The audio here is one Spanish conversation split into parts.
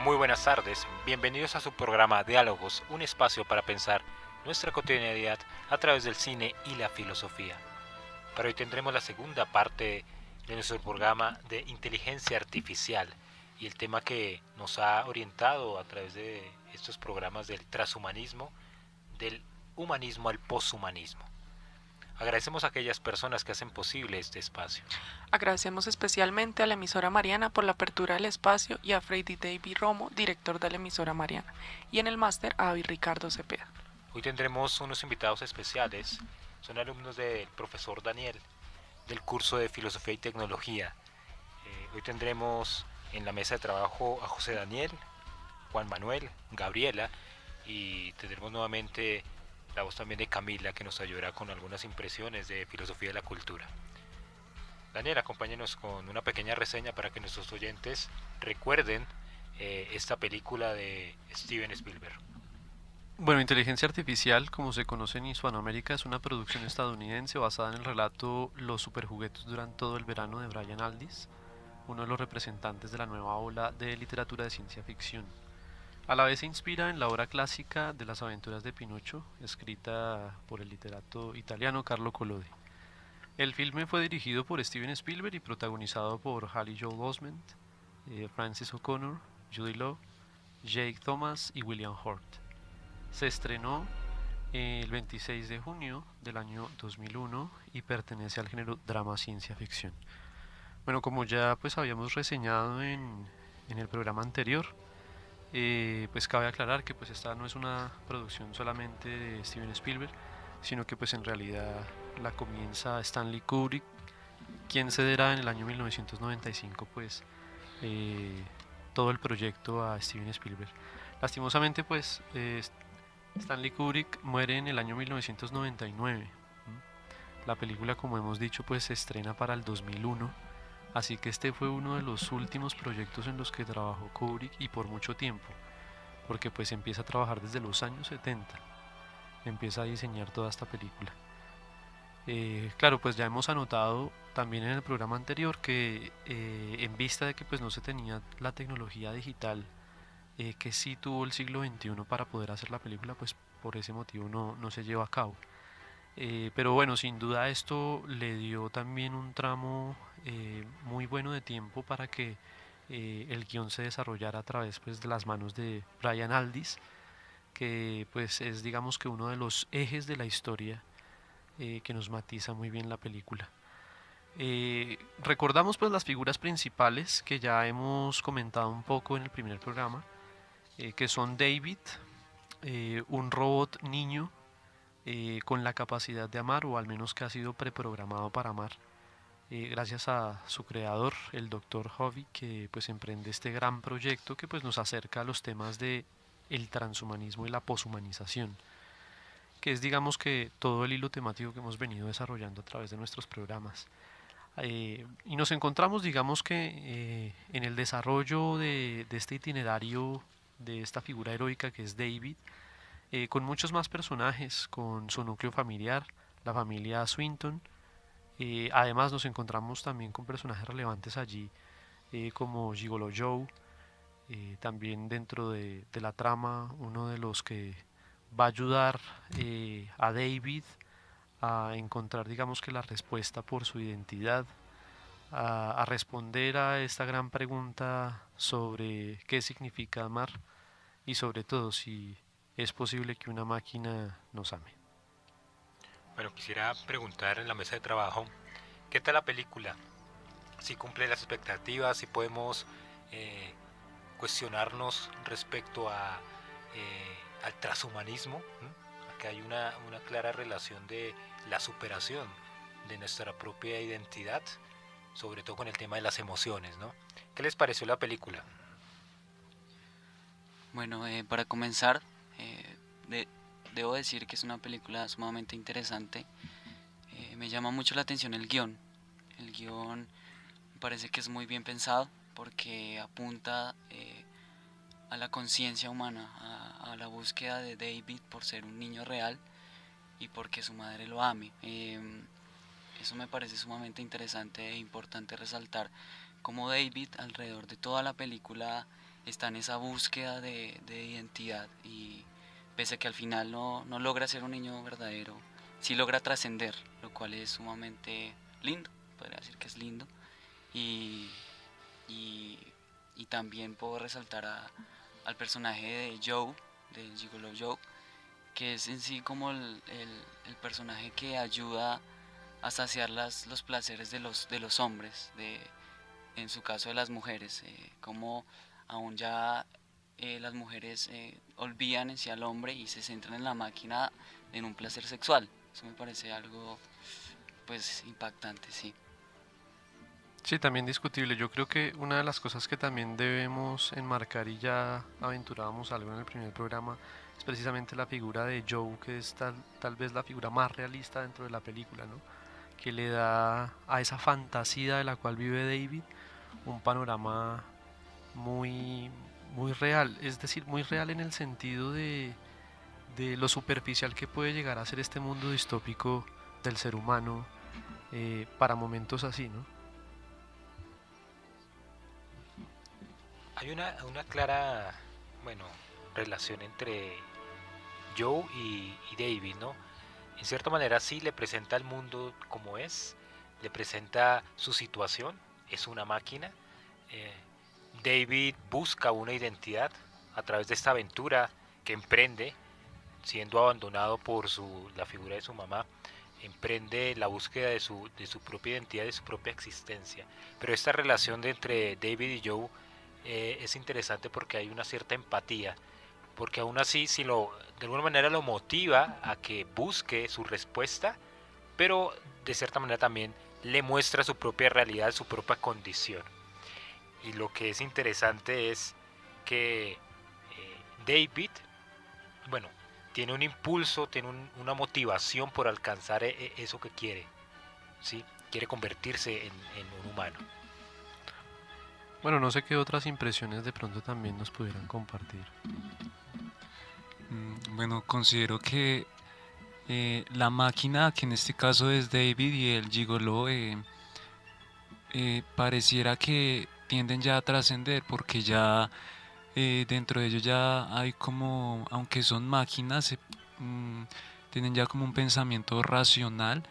Muy buenas tardes, bienvenidos a su programa Diálogos, un espacio para pensar nuestra cotidianidad a través del cine y la filosofía. Para hoy tendremos la segunda parte de nuestro programa de inteligencia artificial y el tema que nos ha orientado a través de estos programas del transhumanismo, del humanismo al poshumanismo. Agradecemos a aquellas personas que hacen posible este espacio. Agradecemos especialmente a la emisora Mariana por la apertura del espacio y a Freddy David Romo, director de la emisora Mariana, y en el máster a Avi Ricardo Cepeda. Hoy tendremos unos invitados especiales, son alumnos del profesor Daniel, del curso de Filosofía y Tecnología. Hoy tendremos en la mesa de trabajo a José Daniel, Juan Manuel, Gabriela y tendremos nuevamente la voz también de Camila que nos ayudará con algunas impresiones de filosofía de la cultura. Daniel, acompáñenos con una pequeña reseña para que nuestros oyentes recuerden esta película de Steven Spielberg. Bueno, Inteligencia Artificial, como se conoce en Hispanoamérica, es una producción estadounidense basada en el relato Los superjuguetes duran todo el verano de Brian Aldiss, uno de los representantes de la nueva ola de literatura de ciencia ficción. A la vez se inspira en la obra clásica de las aventuras de Pinocho, escrita por el literato italiano Carlo Collodi. El filme fue dirigido por Steven Spielberg y protagonizado por Haley Joel Osment, Francis O'Connor, Jude Law, Jake Thomas y William Hurt. Se estrenó el 26 de junio del año 2001 y pertenece al género drama ciencia ficción. Bueno, como ya pues habíamos reseñado en el programa anterior, pues cabe aclarar que pues esta no es una producción solamente de Steven Spielberg, sino que pues en realidad la comienza Stanley Kubrick, quien cederá en el año 1995 pues todo el proyecto a Steven Spielberg. Lastimosamente pues Stanley Kubrick muere en el año 1999. La película, como hemos dicho, pues se estrena para el 2001, así que este fue uno de los últimos proyectos en los que trabajó Kubrick y por mucho tiempo, porque pues empieza a trabajar desde los años 70, empieza a diseñar toda esta película. Claro, pues ya hemos anotado también en el programa anterior que en vista de que pues no se tenía la tecnología digital que sí tuvo el siglo XXI para poder hacer la película, pues por ese motivo no se lleva a cabo. Pero bueno, sin duda esto le dio también un tramo muy bueno de tiempo para que el guión se desarrollara a través pues, de las manos de Brian Aldiss, que pues es digamos que uno de los ejes de la historia que nos matiza muy bien la película. Recordamos pues las figuras principales que ya hemos comentado un poco en el primer programa, que son David, un robot niño con la capacidad de amar, o al menos que ha sido preprogramado para amar, gracias a su creador, el Dr. Hovey, que pues emprende este gran proyecto que pues nos acerca a los temas de el transhumanismo y la poshumanización, que es digamos que todo el hilo temático que hemos venido desarrollando a través de nuestros programas. Y nos encontramos digamos que en el desarrollo de este itinerario de esta figura heroica que es David, con muchos más personajes, con su núcleo familiar, la familia Swinton. Además nos encontramos también con personajes relevantes allí, como Gigolo Joe, también dentro de la trama, uno de los que va a ayudar a David a encontrar, digamos que la respuesta por su identidad, a responder a esta gran pregunta sobre qué significa amar y sobre todo si es posible que una máquina nos ame. Bueno, quisiera preguntar en la mesa de trabajo, ¿qué tal la película? Si cumple las expectativas, si podemos eh, cuestionarnos respecto al transhumanismo, ¿m? Que hay una clara relación de la superación de nuestra propia identidad, sobre todo con el tema de las emociones, ¿no? ¿Qué les pareció la película? Bueno, para comenzar, eh, de- debo decir que es una película sumamente interesante. Me llama mucho la atención el guión. El guión me parece que es muy bien pensado porque apunta a la conciencia humana, a la búsqueda de David por ser un niño real y porque su madre lo ame. Eso me parece sumamente interesante e importante resaltar cómo David alrededor de toda la película está en esa búsqueda de identidad y pese a que al final no logra ser un niño verdadero, sí logra trascender, lo cual es sumamente lindo, podría decir que es lindo. Y, y, y también puedo resaltar al personaje de Joe, del Gigolo Joe, que es en sí como el personaje que ayuda a saciar los placeres de los hombres, en su caso de las mujeres, como aún ya las mujeres olvidan en sí al hombre y se centran en la máquina en un placer sexual. Eso me parece algo pues impactante, sí. Sí, también discutible. Yo creo que una de las cosas que también debemos enmarcar, y ya aventurábamos algo en el primer programa, es precisamente la figura de Joe, que es tal vez la figura más realista dentro de la película, ¿no? Que le da a esa fantasía de la cual vive David un panorama muy, muy real, es decir, muy real en el sentido de lo superficial que puede llegar a ser este mundo distópico del ser humano para momentos así, ¿no? Hay una clara, bueno, relación entre Joe y David, ¿no? En cierta manera sí le presenta el mundo como es, le presenta su situación, es una máquina. Eh, David busca una identidad a través de esta aventura que emprende, siendo abandonado por la figura de su mamá, emprende la búsqueda de su propia identidad, de su propia existencia. Pero esta relación entre David y Joe es interesante porque hay una cierta empatía, porque aún así si de alguna manera lo motiva a que busque su respuesta, pero de cierta manera también le muestra su propia realidad, su propia condición. Y lo que es interesante es que David, bueno, tiene un impulso, tiene una motivación por alcanzar eso que quiere, ¿sí? Quiere convertirse en un humano. Bueno, no sé qué otras impresiones de pronto también nos pudieran compartir. Bueno, considero que la máquina, que en este caso es David y el gigolo, pareciera que tienden ya a trascender porque ya dentro de ellos ya hay como, aunque son máquinas, tienen ya como un pensamiento racional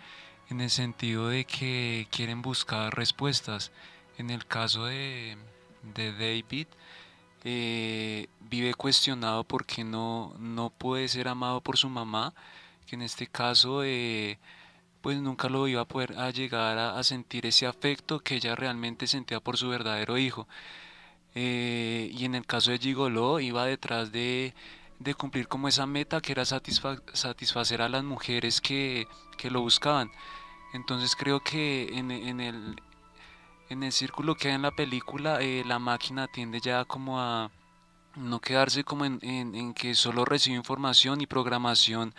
en el sentido de que quieren buscar respuestas. En el caso de David, vive cuestionado porque no puede ser amado por su mamá, que en este caso pues nunca lo iba a poder a llegar a sentir ese afecto que ella realmente sentía por su verdadero hijo. Y en el caso de Gigolo iba detrás de cumplir como esa meta que era satisfacer a las mujeres que lo buscaban. Entonces creo que en el círculo que hay en la película, la máquina tiende ya como a no quedarse como en que solo recibo información y programación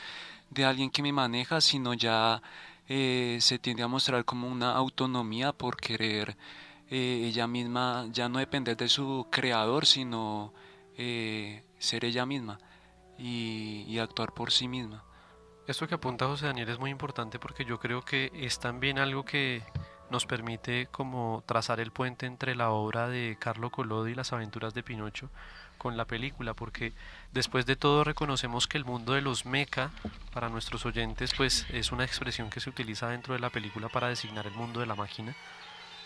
de alguien que me maneja, sino ya se tiende a mostrar como una autonomía por querer ella misma ya no depender de su creador, sino ser ella misma y actuar por sí misma. Esto que apunta José Daniel es muy importante porque yo creo que es también algo que nos permite como trazar el puente entre la obra de Carlo Collodi y las aventuras de Pinocho con la película, porque después de todo reconocemos que el mundo de los mecha, para nuestros oyentes, pues es una expresión que se utiliza dentro de la película para designar el mundo de la máquina.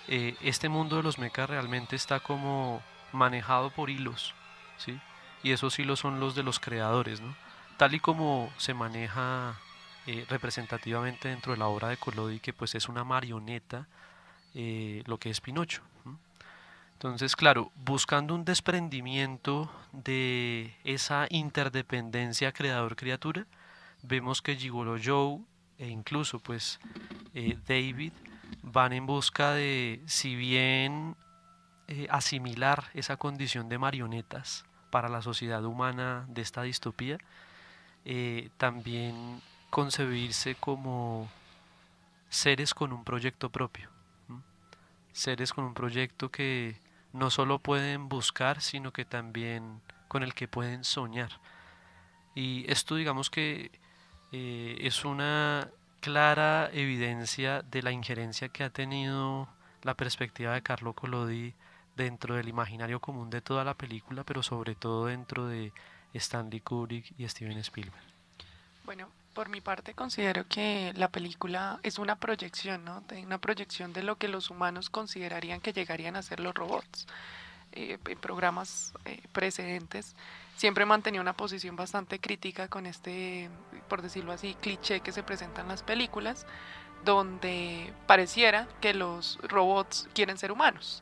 Este mundo de los mecha realmente está como manejado por hilos, ¿sí? Y esos hilos son los de los creadores, ¿no? Tal y como se maneja representativamente dentro de la obra de Collodi, que pues es una marioneta, lo que es Pinocho. Entonces, claro, buscando un desprendimiento de esa interdependencia creador-criatura, vemos que Gigolo Joe e incluso pues David van en busca de, si bien asimilar esa condición de marionetas para la sociedad humana de esta distopía, también concebirse como seres con un proyecto propio, ¿m? Seres con un proyecto que no solo pueden buscar, sino que también con el que pueden soñar. Y esto digamos que es una clara evidencia de la injerencia que ha tenido la perspectiva de Carlo Collodi dentro del imaginario común de toda la película, pero sobre todo dentro de Stanley Kubrick y Steven Spielberg. Bueno, por mi parte considero que la película es una proyección, ¿no? Una proyección de lo que los humanos considerarían que llegarían a ser los robots. En programas precedentes siempre mantenía una posición bastante crítica con este, por decirlo así, cliché que se presenta en las películas, donde pareciera que los robots quieren ser humanos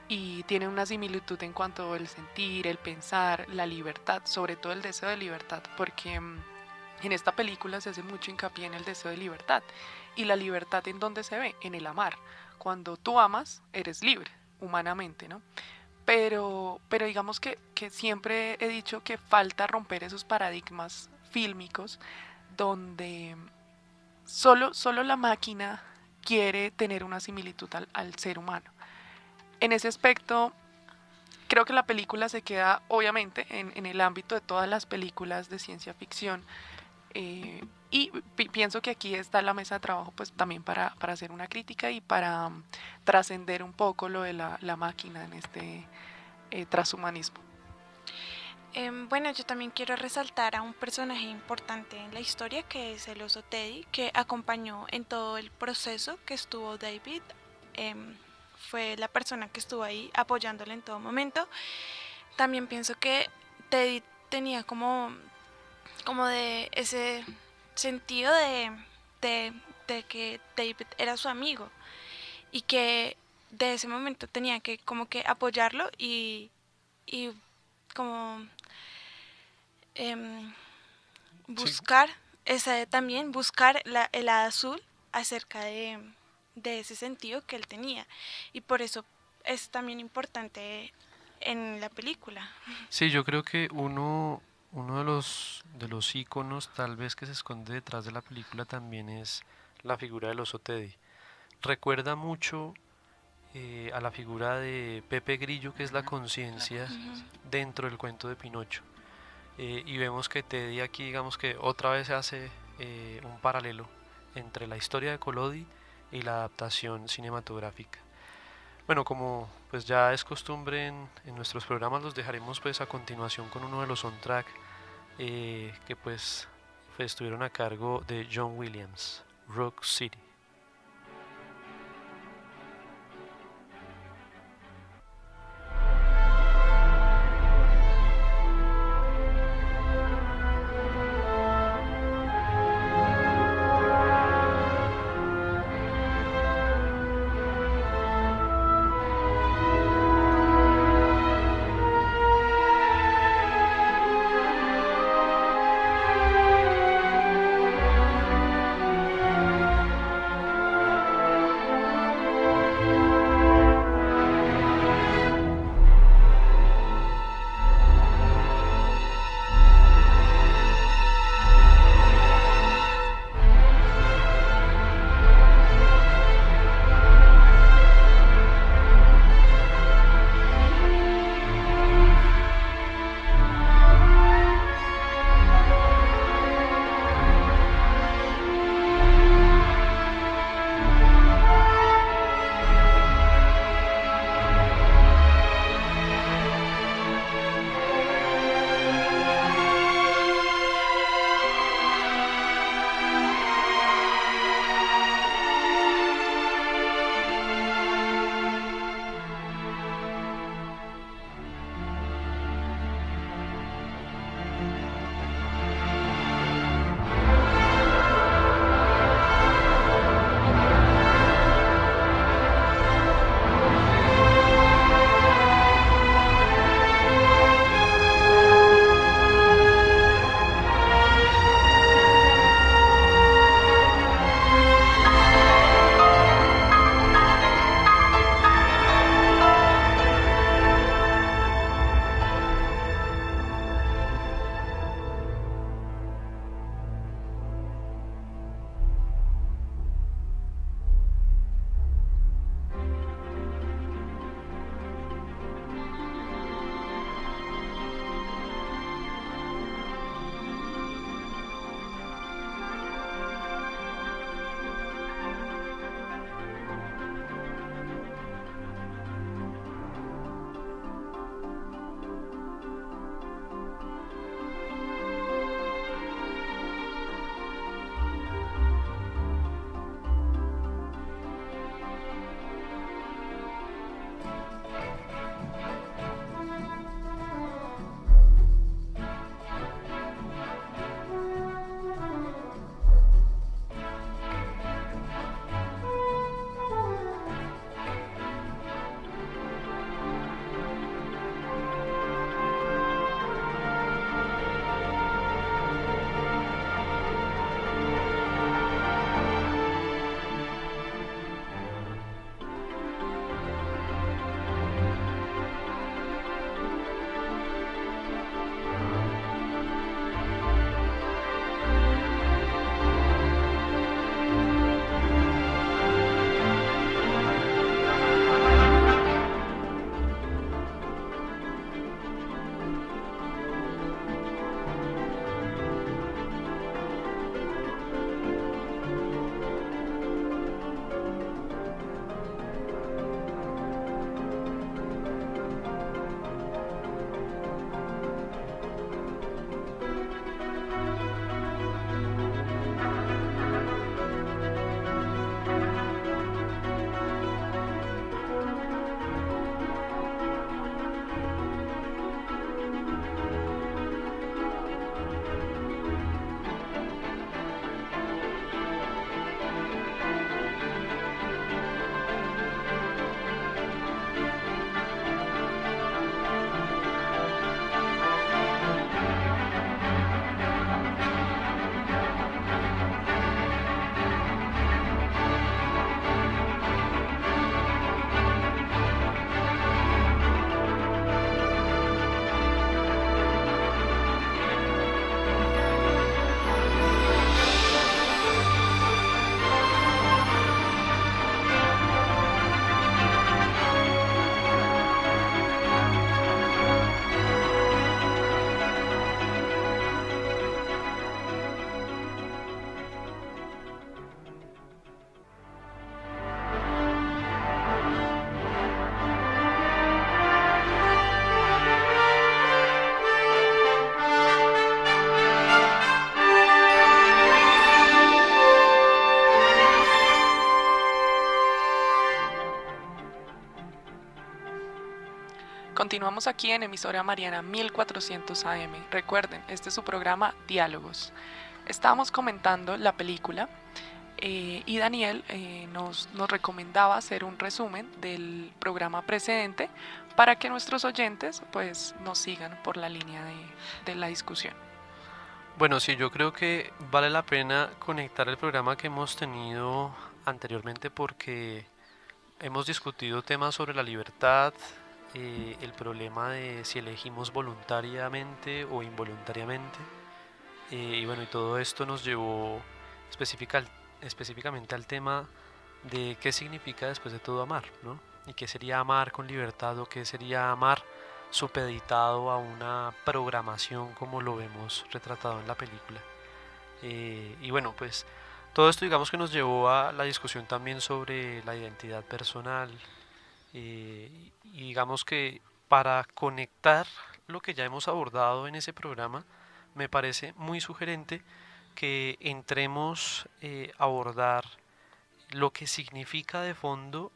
y tienen una similitud en cuanto al sentir, el pensar, la libertad, sobre todo el deseo de libertad, porque en esta película se hace mucho hincapié en el deseo de libertad. ¿Y la libertad en dónde se ve? En el amar. Cuando tú amas, eres libre, humanamente, ¿no? Pero digamos que siempre he dicho que falta romper esos paradigmas fílmicos donde solo la máquina quiere tener una similitud al ser humano. En ese aspecto, creo que la película se queda, obviamente, en el ámbito de todas las películas de ciencia ficción. Y pienso que aquí está la mesa de trabajo pues también para hacer una crítica y para trascender un poco lo de la máquina en este transhumanismo. Bueno, yo también quiero resaltar a un personaje importante en la historia, que es el oso Teddy, que acompañó en todo el proceso que estuvo David. Fue la persona que estuvo ahí apoyándole en todo momento. También pienso que Teddy tenía como de ese sentido de que David era su amigo y que de ese momento tenía que como que apoyarlo y como buscar también buscar el hada azul acerca de ese sentido que él tenía, y por eso es también importante en la película. Sí, yo creo que uno de los íconos tal vez que se esconde detrás de la película también es la figura del oso Teddy. Recuerda mucho a la figura de Pepe Grillo, que es la conciencia dentro del cuento de Pinocho. Y vemos que Teddy aquí, digamos que otra vez se hace un paralelo entre la historia de Collodi y la adaptación cinematográfica. Bueno, como pues ya es costumbre en nuestros programas, los dejaremos pues a continuación con uno de los soundtrack que pues estuvieron a cargo de John Williams, Rock City. Continuamos aquí en emisora Mariana 1400 AM. Recuerden, este es su programa Diálogos. Estábamos comentando la película y Daniel nos recomendaba hacer un resumen del programa precedente para que nuestros oyentes pues nos sigan por la línea de la discusión. Bueno, sí, yo creo que vale la pena conectar el programa que hemos tenido anteriormente porque hemos discutido temas sobre la libertad, el problema de si elegimos voluntariamente o involuntariamente, y bueno, y todo esto nos llevó específicamente al tema de qué significa después de todo amar, ¿no? Y qué sería amar con libertad o qué sería amar supeditado a una programación como lo vemos retratado en la película. Y bueno, pues todo esto digamos que nos llevó a la discusión también sobre la identidad personal, y digamos que para conectar lo que ya hemos abordado en ese programa, me parece muy sugerente que entremos a abordar lo que significa de fondo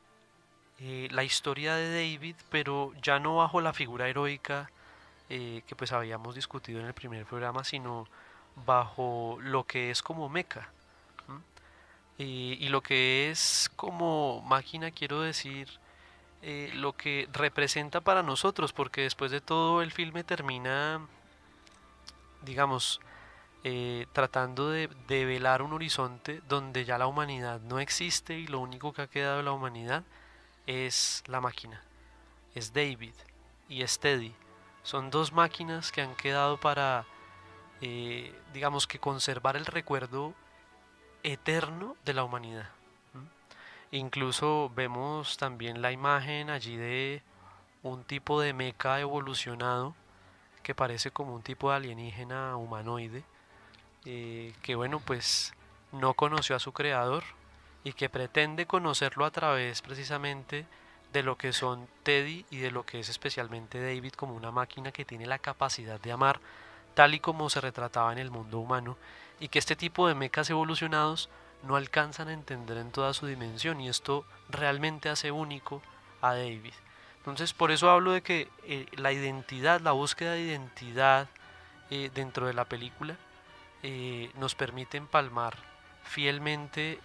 la historia de David, pero ya no bajo la figura heroica que pues habíamos discutido en el primer programa, sino bajo lo que es como meca. Y lo que es como máquina, quiero decir, lo que representa para nosotros, porque después de todo el filme termina, digamos, tratando de develar un horizonte donde ya la humanidad no existe y lo único que ha quedado de la humanidad es la máquina, es David y es Teddy. Son dos máquinas que han quedado para, digamos que conservar el recuerdo eterno de la humanidad. Incluso vemos también la imagen allí de un tipo de meca evolucionado que parece como un tipo de alienígena humanoide, que bueno, pues no conoció a su creador y que pretende conocerlo a través precisamente de lo que son Teddy y de lo que es especialmente David como una máquina que tiene la capacidad de amar tal y como se retrataba en el mundo humano, y que este tipo de mechas evolucionados no alcanzan a entender en toda su dimensión, y esto realmente hace único a David. Entonces por eso hablo de que la identidad, la búsqueda de identidad dentro de la película nos permite empalmar fielmente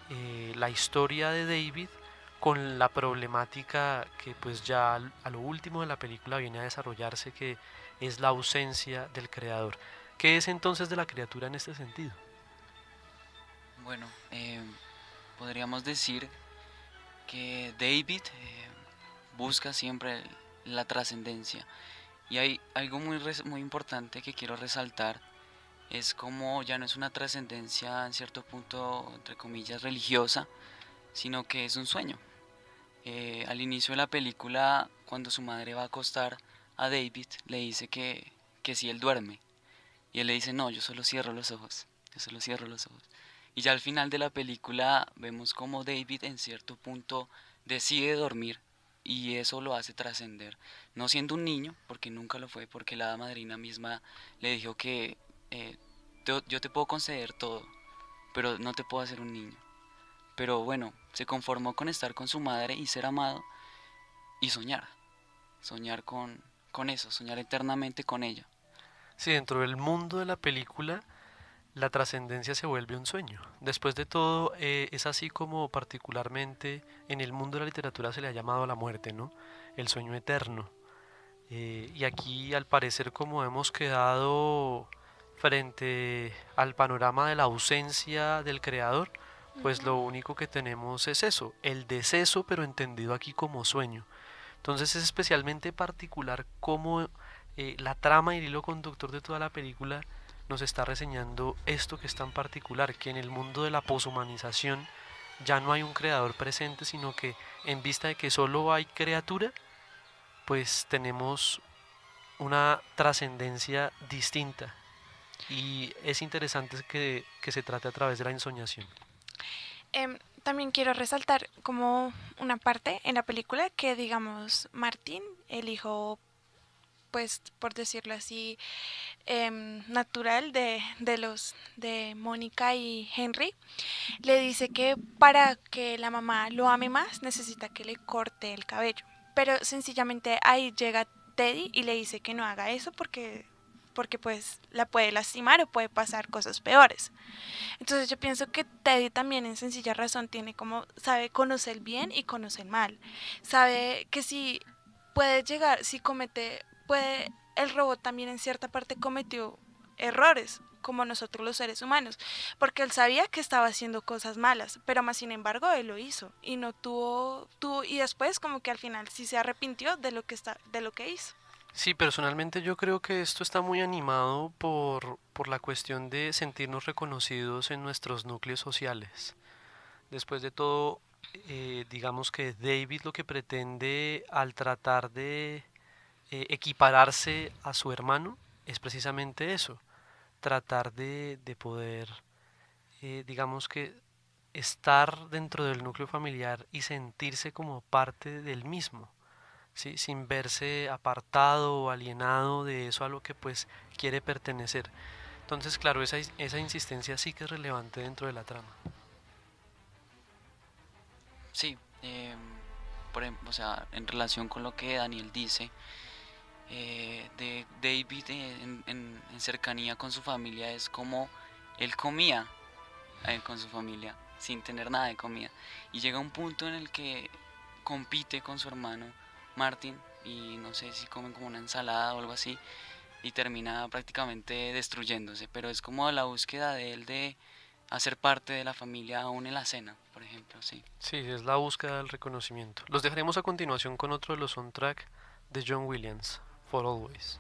la historia de David con la problemática que pues ya a lo último de la película viene a desarrollarse, que es la ausencia del creador. ¿Qué es entonces de la criatura en este sentido? Bueno, podríamos decir que David busca siempre la trascendencia. Y hay algo muy importante que quiero resaltar, es como ya no es una trascendencia en cierto punto, entre comillas, religiosa, sino que es un sueño. Al inicio de la película, cuando su madre va a acostar a David, le dice que si él duerme. Y él le dice, no, yo solo cierro los ojos, yo solo cierro los ojos. Y ya al final de la película vemos como David en cierto punto decide dormir y eso lo hace trascender. No siendo un niño, porque nunca lo fue, porque la hada madrina misma le dijo que yo te puedo conceder todo, pero no te puedo hacer un niño. Pero bueno, se conformó con estar con su madre y ser amado y soñar con eso, soñar eternamente con ella. Sí, dentro del mundo de la película la trascendencia se vuelve un sueño. Después de todo, es así como particularmente en el mundo de la literatura se le ha llamado a la muerte, ¿no? El sueño eterno. Y aquí, al parecer, como hemos quedado frente al panorama de la ausencia del creador, pues lo único que tenemos es eso, el deceso, pero entendido aquí como sueño. Entonces es especialmente particular cómo la trama y el hilo conductor de toda la película nos está reseñando esto que es tan particular, que en el mundo de la poshumanización ya no hay un creador presente, sino que en vista de que solo hay criatura, pues tenemos una trascendencia distinta, y es interesante que se trate a través de la ensoñación. También quiero resaltar como una parte en la película que, digamos, Martín, el hijo, pues por decirlo así, natural de Mónica y Henry, le dice que para que la mamá lo ame más necesita que le corte el cabello, pero sencillamente ahí llega Teddy y le dice que no haga eso porque pues la puede lastimar o puede pasar cosas peores. Entonces yo pienso que Teddy también en sencilla razón tiene como, sabe conocer el bien y conocer el mal. Sabe que si puede llegar, si comete, puede, el robot también en cierta parte cometió errores, como nosotros los seres humanos, porque él sabía que estaba haciendo cosas malas, pero más sin embargo él lo hizo y no tuvo y después como que al final sí se arrepintió de lo que hizo. Sí, personalmente yo creo que esto está muy animado por la cuestión de sentirnos reconocidos en nuestros núcleos sociales. Después de todo, digamos que David lo que pretende al tratar de equipararse a su hermano es precisamente eso, tratar de poder, digamos que, estar dentro del núcleo familiar y sentirse como parte del mismo, ¿sí? Sin verse apartado o alienado de eso a lo que pues quiere pertenecer. Entonces, claro, esa insistencia sí que es relevante dentro de la trama. Sí, por ejemplo, o sea, en relación con lo que Daniel dice, de David en cercanía con su familia es como él comía con su familia sin tener nada de comida y llega un punto en el que compite con su hermano Martin y no sé si comen como una ensalada o algo así y termina prácticamente destruyéndose, pero es como la búsqueda de él de hacer parte de la familia aún en la cena, por ejemplo, sí. Sí, es la búsqueda del reconocimiento. Los dejaremos a continuación con otro de los soundtrack de John Williams, For Always.